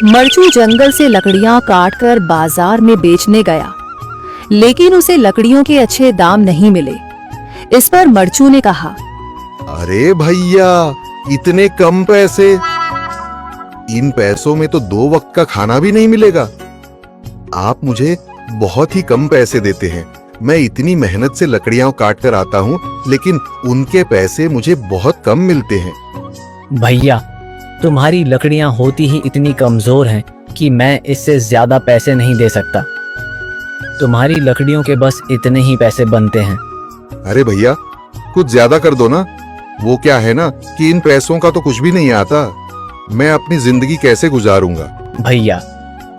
मरचू जंगल से लकड़ियां काटकर बाजार में बेचने गया, लेकिन उसे लकड़ियों के अच्छे दाम नहीं मिले। इस पर मरचू ने कहा, अरे भैया, इतने कम पैसे, इन पैसों में तो 2 वक्त का खाना भी नहीं मिलेगा। आप मुझे बहुत ही कम पैसे देते हैं। मैं इतनी मेहनत से लकड़ियां काट कर आता हूँ, लेकिन उनके पैसे मुझे बहुत कम मिलते हैं। भैया, तुम्हारी लकड़ियां होती ही इतनी कमजोर हैं कि मैं इससे ज्यादा पैसे नहीं दे सकता। तुम्हारी लकड़ियों के बस इतने ही पैसे बनते हैं। अरे भैया, कुछ ज्यादा कर दो ना। वो क्या है ना कि इन पैसों का तो कुछ भी नहीं आता। मैं अपनी जिंदगी कैसे गुजारूंगा। भैया,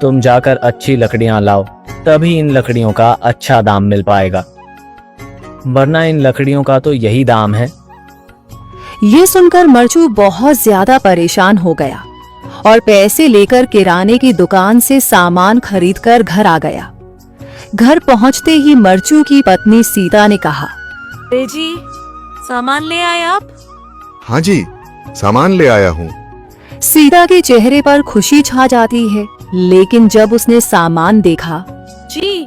तुम जाकर अच्छी लकड़ियां लाओ, तभी इन लकड़ियों का अच्छा दाम मिल पाएगा, वरना इन लकड़ियों का तो यही दाम है। ये सुनकर मरचू बहुत ज्यादा परेशान हो गया और पैसे लेकर किराने की दुकान से सामान खरीदकर घर आ गया। घर पहुंचते ही मरचू की पत्नी सीता ने कहा, अरे जी, सामान ले आए आप? हाँ जी, सामान ले आया हूँ। सीता के चेहरे पर खुशी छा जाती है, लेकिन जब उसने सामान देखा, जी,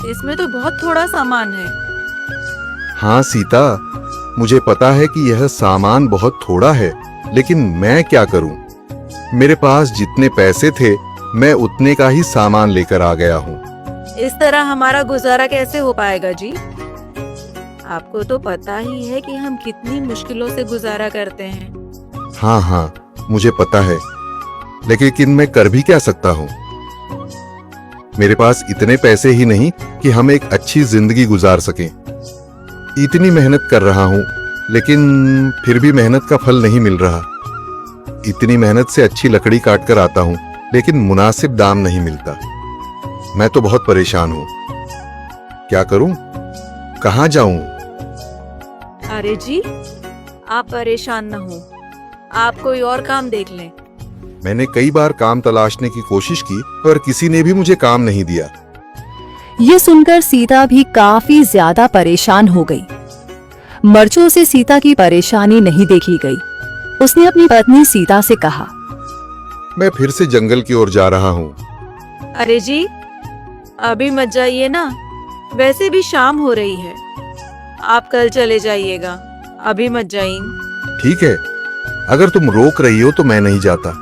इसमें तो बहुत थोड़ा सामान है। हाँ सीता, मुझे पता है कि यह सामान बहुत थोड़ा है, लेकिन मैं क्या करूं? मेरे पास जितने पैसे थे, मैं उतने का ही सामान लेकर आ गया हूँ। इस तरह हमारा गुजारा कैसे हो पाएगा जी? आपको तो पता ही है कि हम कितनी मुश्किलों से गुजारा करते हैं। हाँ हाँ, मुझे पता है, लेकिन मैं कर भी क्या सकता हूँ? मेरे पास इतने पैसे ही नहीं कि हम एक अच्छी जिंदगी गुजार सकें। इतनी मेहनत कर रहा हूँ, लेकिन फिर भी मेहनत का फल नहीं मिल रहा। इतनी मेहनत से अच्छी लकड़ी काट कर आता हूँ, लेकिन मुनासिब दाम नहीं मिलता। मैं तो बहुत परेशान हूँ। क्या करूँ? कहाँ जाऊँ? अरे जी, आप परेशान न हो, आप कोई और काम देख लें। मैंने कई बार काम तलाशने की कोशिश की, पर किसी ने भी मुझे काम नहीं दिया। ये सुनकर सीता भी काफी ज्यादा परेशान हो गई। मरचू से सीता की परेशानी नहीं देखी गई। उसने अपनी पत्नी सीता से कहा, मैं फिर से जंगल की ओर जा रहा हूँ। अरे जी, अभी मत जाइए ना, वैसे भी शाम हो रही है। आप कल चले जाइएगा, अभी मत जाइए। ठीक है, अगर तुम रोक रही हो तो मैं नहीं जाता।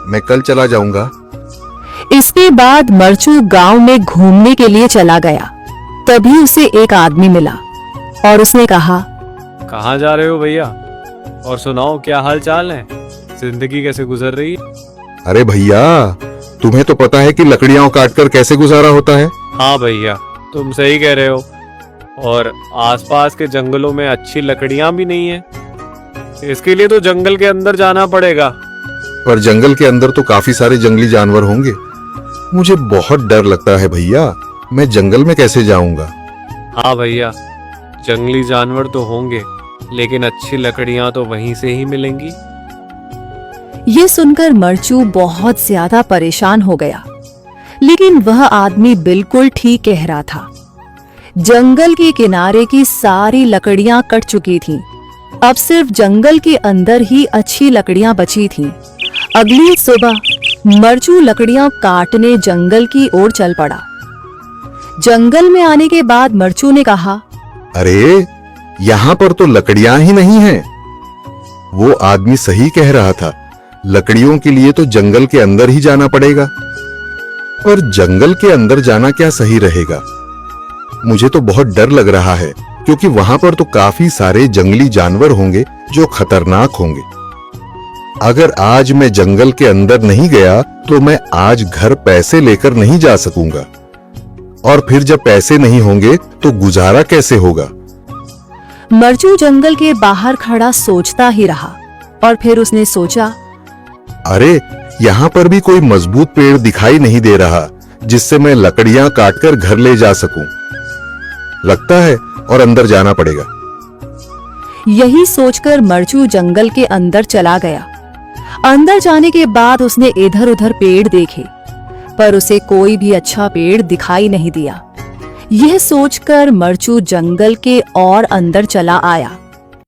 मैं कल चला जाऊंगा। इसके बाद मरचू गांव में घूमने के लिए चला गया। तभी उसे एक आदमी मिला और उसने कहा, कहाँ जा रहे हो भैया? और सुनाओ, क्या हाल चाल है? जिंदगी कैसे गुजर रही है? अरे भैया, तुम्हें तो पता है कि लकड़ियां काटकर कैसे गुजारा होता है। हाँ भैया, तुम सही कह रहे हो। और आसपास के जंगलों में अच्छी लकड़ियां भी नहीं है। इसके लिए तो जंगल के अंदर जाना पड़ेगा। पर जंगल के अंदर तो काफी सारे जंगली जानवर होंगे। मुझे बहुत डर लगता है भैया, मैं जंगल में कैसे जाऊंगा? हाँ भैया, जंगली जानवर तो होंगे, लेकिन अच्छी लकड़ियां तो वहीं से ही मिलेंगी। ये सुनकर मरचू बहुत ज्यादा परेशान हो गया, लेकिन वह आदमी बिल्कुल ठीक कह रहा था। जंगल के किनारे की सारी लकड़ियां कट चुकी थीं। अब सिर्फ जंगल के अंदर ही अच्छी लकड़ियां बची थीं। अगली सुबह मरचू लकड़ियां काटने जंगल की ओर चल पड़ा। जंगल में आने के बाद मरचू ने कहा, अरे, यहाँ पर तो लकड़ियां ही नहीं हैं। वो आदमी सही कह रहा था, लकड़ियों के लिए तो जंगल के अंदर ही जाना पड़ेगा। और जंगल के अंदर जाना क्या सही रहेगा? मुझे तो बहुत डर लग रहा है, क्योंकि वहां पर तो काफी सारे जंगली जानवर होंगे जो खतरनाक होंगे। अगर आज मैं जंगल के अंदर नहीं गया तो मैं आज घर पैसे लेकर नहीं जा सकूंगा, और फिर जब पैसे नहीं होंगे तो गुजारा कैसे होगा? मरचू जंगल के बाहर खड़ा सोचता ही रहा और फिर उसने सोचा, अरे, यहाँ पर भी कोई मजबूत पेड़ दिखाई नहीं दे रहा जिससे मैं लकड़ियां काटकर घर ले जा सकूं। लगता है और अंदर जाना पड़ेगा। यही सोचकर मरचू जंगल के अंदर चला गया। अंदर जाने के बाद उसने इधर उधर पेड़ देखे, पर उसे कोई भी अच्छा पेड़ दिखाई नहीं दिया। यह सोचकर मरचू जंगल के और अंदर चला आया।